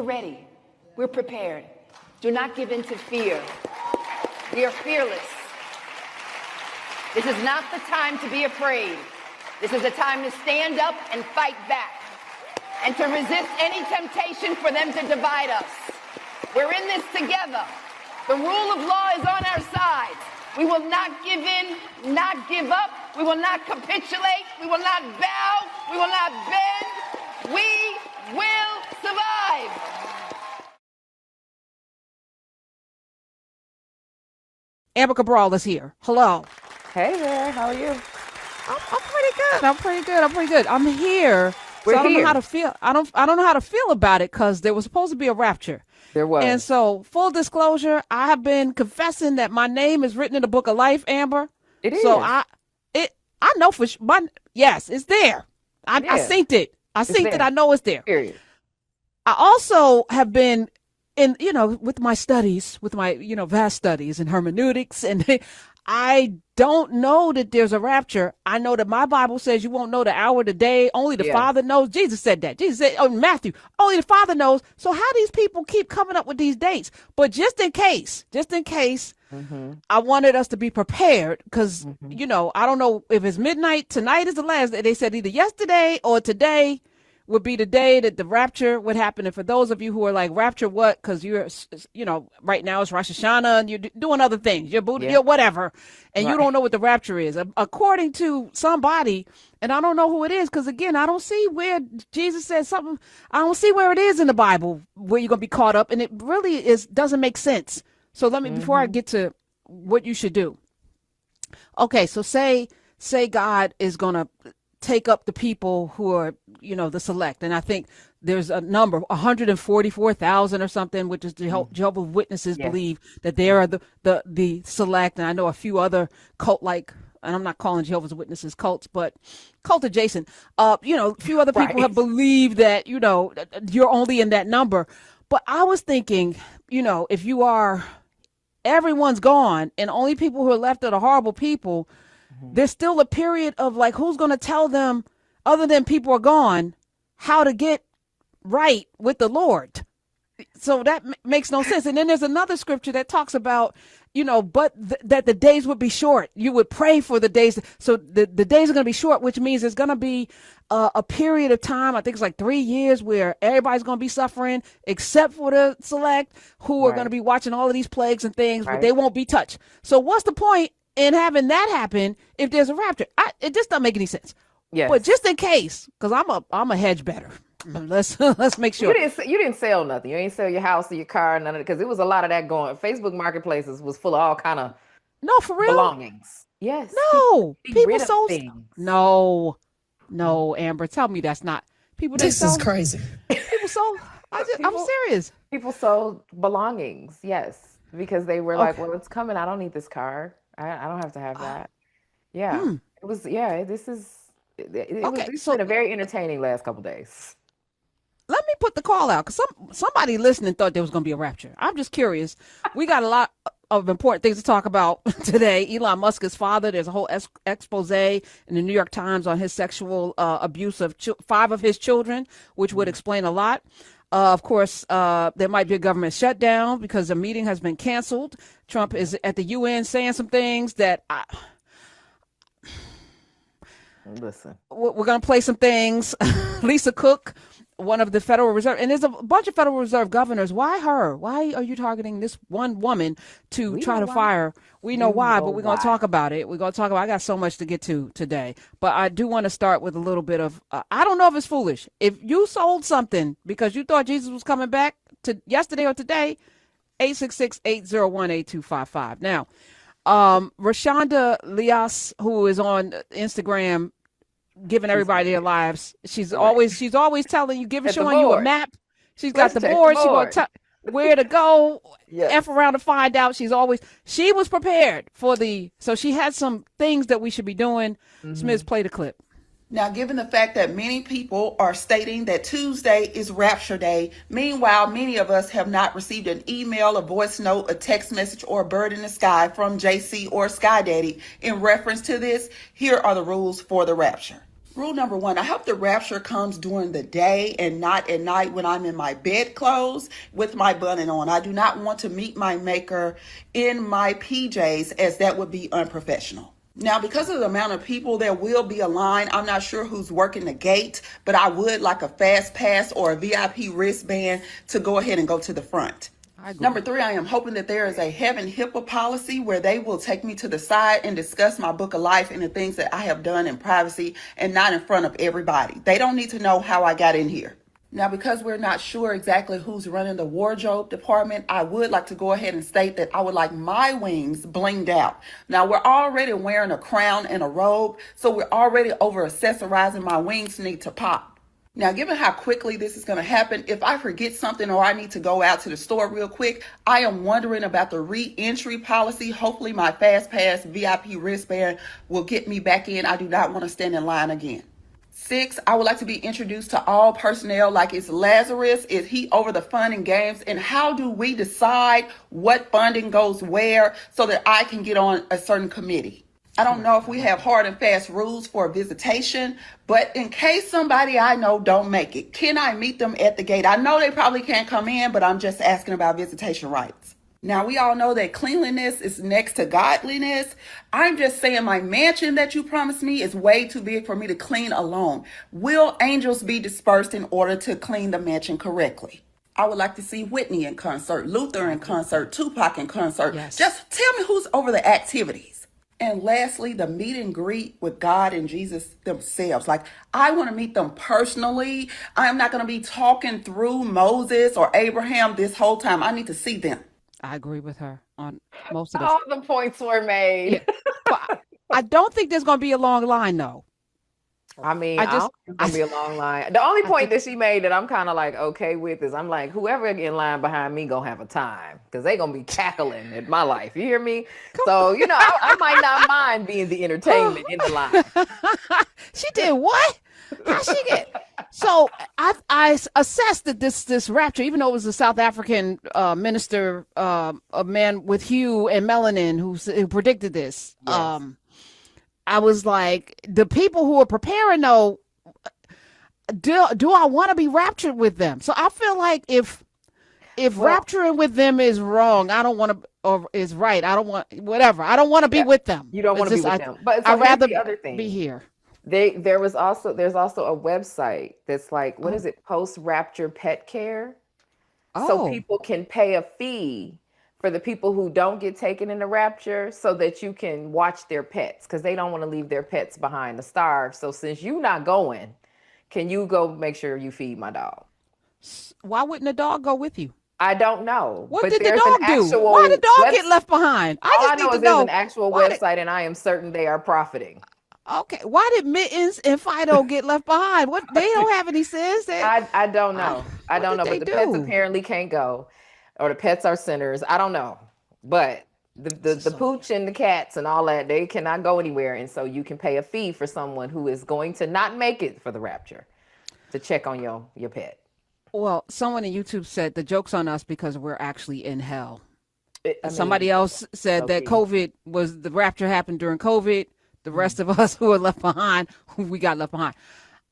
ready. We're prepared. Do not give in to fear. We are fearless. This is not the time to be afraid. This is a time to stand up and fight back and to resist any temptation for them to divide us. We're in this together. The rule of law is on our side. We will not give in, not give up. We will not capitulate. We will not bow. We will not bend. We will survive. Amber Cabral is here. Hello. Hey there, how are you? I'm pretty good. I'm here. We're I don't here. know how to feel. I don't know how to feel about it because there was supposed to be a rapture. There was. And so, full disclosure, I have been confessing that my name is written in the book of life, Amber. It is. So I know for sure. Yes, it's there. I synced it. I know it's there. Period. I also have been in, with my studies, vast studies in hermeneutics, and I don't know that there's a rapture. I know that my Bible says you won't know the hour, the day. Only the Father knows. Jesus said that. Jesus said, Matthew, only the Father knows. So how these people keep coming up with these dates? But just in case, I wanted us to be prepared because, I don't know if it's midnight. Tonight is the last day. They said either yesterday or today would be the day that the rapture would happen. And for those of you who are like, rapture what? Because you're, right now it's Rosh Hashanah and you're doing other things. You're Buddha, you're whatever. And you don't know what the rapture is. According to somebody, and I don't know who it is, because again, I don't see where Jesus said something. I don't see where it is in the Bible where you're going to be caught up. And it really doesn't make sense. So let me, before I get to what you should do. Okay, so say God is going to take up the people who are, the select. And I think there's a number, 144,000 or something, which is Jehovah's Witnesses believe that they are the select. And I know a few other cult-like, and I'm not calling Jehovah's Witnesses cults, but cult adjacent. A few other people have believed that, you're only in that number. But I was thinking, if you are, everyone's gone and only people who are left are the horrible people, there's still a period of like, who's going to tell them, other than people are gone, how to get right with the Lord? So that makes no sense. And then there's another scripture that talks about, that the days would be short. You would pray for the days. So the days are going to be short, which means there's going to be a period of time. I think it's like 3 years where everybody's going to be suffering except for the select who are going to be watching all of these plagues and things, but they won't be touched. So what's the point in having that happen if there's a rapture? It just doesn't make any sense. Yes. But just in case, because I'm a hedge better. Let's make sure. You didn't sell nothing. You ain't sell your house or your car, none of it, because it was a lot of that going. Facebook Marketplaces was full of all kind of for real belongings. Yes. No, people sold things. No, Amber, tell me that's not people. This is crazy. People sold. I'm serious. People sold belongings. Yes, because they were like, well, it's coming. I don't need this car. I don't have to have that. Yeah. It was. Yeah. This is. It's been a very entertaining last couple of days. Let me put the call out because somebody listening thought there was going to be a rapture. I'm just curious. We got a lot of important things to talk about today. Elon Musk's father, there's a whole expose in the New York Times on his sexual abuse of 5 of his children, which would explain a lot. Of course, there might be a government shutdown because a meeting has been canceled. Trump is at the UN saying some things that listen. We're going to play some things. Lisa Cook, one of the Federal Reserve, and there's a bunch of Federal Reserve governors. Why her? Why are you targeting this one woman to try to fire? We know why, but we're going to talk about it. I got so much to get to today, but I do want to start with a little bit of, I don't know if it's foolish. If you sold something because you thought Jesus was coming back to yesterday or today, 866-801-8255. Now, Rashonda Lias, who is on Instagram, giving everybody their lives. She's always telling you, showing you a map. She's got the board. She gonna tell where to go. F around to find out. She was prepared for so she had some things that we should be doing. Smiths, play the clip. Now, given the fact that many people are stating that Tuesday is Rapture Day, meanwhile, many of us have not received an email, a voice note, a text message, or a bird in the sky from JC or Sky Daddy in reference to this, here are the rules for the Rapture. Rule number one, I hope the rapture comes during the day and not at night when I'm in my bedclothes with my button on. I do not want to meet my maker in my PJs, as that would be unprofessional. Now, because of the amount of people, there will be a line. I'm not sure who's working the gate, but I would like a fast pass or a VIP wristband to go ahead and go to the front. Number three, I am hoping that there is a heaven HIPAA policy where they will take me to the side and discuss my book of life and the things that I have done in privacy and not in front of everybody. They don't need to know how I got in here. Now, because we're not sure exactly who's running the wardrobe department, I would like to go ahead and state that I would like my wings blinged out. Now, we're already wearing a crown and a robe, so we're already over accessorizing. My wings need to pop. Now, given how quickly this is going to happen, if I forget something or I need to go out to the store real quick, I am wondering about the re-entry policy. Hopefully my Fast Pass VIP wristband will get me back in. I do not want to stand in line again. 6, I would like to be introduced to all personnel like it's Lazarus. Is he over the fun and games? And how do we decide what funding goes where so that I can get on a certain committee? I don't know if we have hard and fast rules for visitation, but in case somebody I know don't make it, can I meet them at the gate? I know they probably can't come in, but I'm just asking about visitation rights. Now, we all know that cleanliness is next to godliness. I'm just saying my mansion that you promised me is way too big for me to clean alone. Will angels be dispersed in order to clean the mansion correctly? I would like to see Whitney in concert, Luther in concert, Tupac in concert. Yes. Just tell me who's over the activities. And lastly, the meet and greet with God and Jesus themselves. Like, I want to meet them personally. I'm not going to be talking through Moses or Abraham this whole time. I need to see them. I agree with her on most of this. All the points were made. Yeah. But I don't think there's going to be a long line, though. I mean, I don't think it's gonna be a long line. The only point that she made that I'm kind of like okay with is I'm like, whoever in line behind me gonna have a time because they gonna be cackling at my life. You hear me? So you know, I might not mind being the entertainment in the line. She did what? How she get? So I assessed that this rapture, even though it was a South African minister, a man with hue and melanin who predicted this. Yes. I was like, the people who are preparing though, do I want to be raptured with them? So I feel like if rapturing with them is wrong, I don't want to, or is right, I don't want, whatever. I don't want to be with them. You don't want to be with them. But so I'd rather the other thing. be here. There's also a website that's like, what is it? Post-rapture pet care. So people can pay a fee for the people who don't get taken in the rapture so that you can watch their pets because they don't want to leave their pets behind to starve. So since you're not going, can you go make sure you feed my dog? Why wouldn't a dog go with you? I don't know. What did the dog do? Why did the dog get left behind? All I know is there's an actual website and I am certain they are profiting. Okay. Why did Mittens and Fido get left behind? What, they don't have any sense. I don't know. I don't know. But the pets apparently can't go. Or the pets are sinners. I don't know. But the pooch and the cats and all that, they cannot go anywhere. And so you can pay a fee for someone who is going to not make it for the rapture to check on your pet. Well, someone in YouTube said the joke's on us because we're actually in hell. Somebody else said that the rapture happened during COVID. The rest of us who are left behind, we got left behind.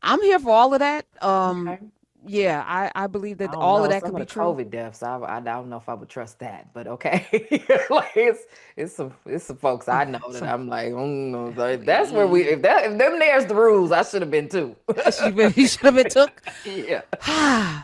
I'm here for all of that. Okay. Yeah, I believe that all of that could be true. COVID deaths, I don't know if I would trust that, but okay. Like it's some folks I know that I'm like, that's where if them there's the rules, I should have been too. You should have been took. Yeah.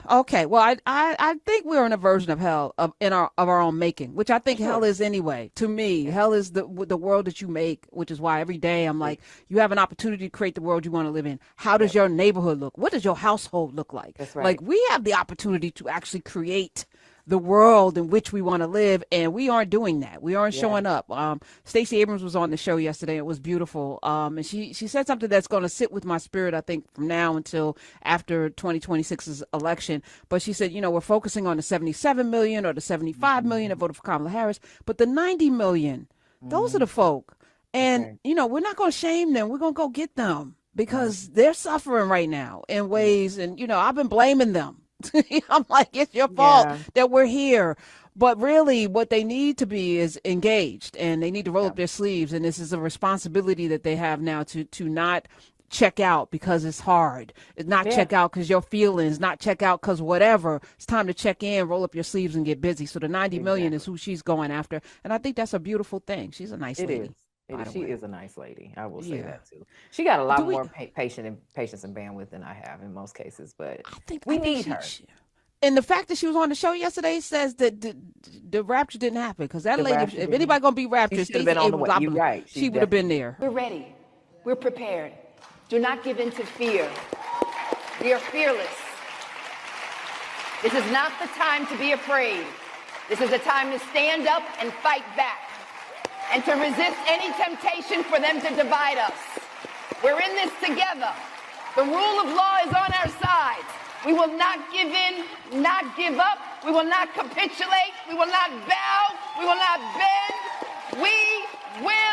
Okay. Well, I think we're in a version of hell of our own making, which I think hell is anyway. To me, hell is the world that you make, which is why every day I'm like, you have an opportunity to create the world you want to live in. How does your neighborhood look? What does your household look like? Right. Like we have the opportunity to actually create the world in which we want to live, and we aren't doing that. We aren't showing up. Stacey Abrams was on the show yesterday. It was beautiful. And she said something that's going to sit with my spirit, I think, from now until after 2026's election. But she said, we're focusing on the 77 million or the 75 million that voted for Kamala Harris, but the 90 million, those are the folk. And, we're not going to shame them. We're going to go get them. Because they're suffering right now in ways, and I've been blaming them. I'm like, it's your fault that we're here. But really, what they need to be is engaged, and they need to roll up their sleeves. And this is a responsibility that they have now to not check out because it's hard. It's not check out because your feelings, not check out because whatever. It's time to check in, roll up your sleeves and get busy. So the 90 million is who she's going after. And I think that's a beautiful thing. She's a nice lady. She is a nice lady. I will say that too. She got a lot more patience and bandwidth than I have in most cases, but I think we need her. And the fact that she was on the show yesterday says that the rapture didn't happen because that lady, if anybody gonna be raptured, she would have been there. We're ready. We're prepared. Do not give in to fear. We are fearless. This is not the time to be afraid. This is a time to stand up and fight back and to resist any temptation for them to divide us. We're in this together. The rule of law is on our side. We will not give in, not give up. We will not capitulate. We will not bow. We will not bend. We will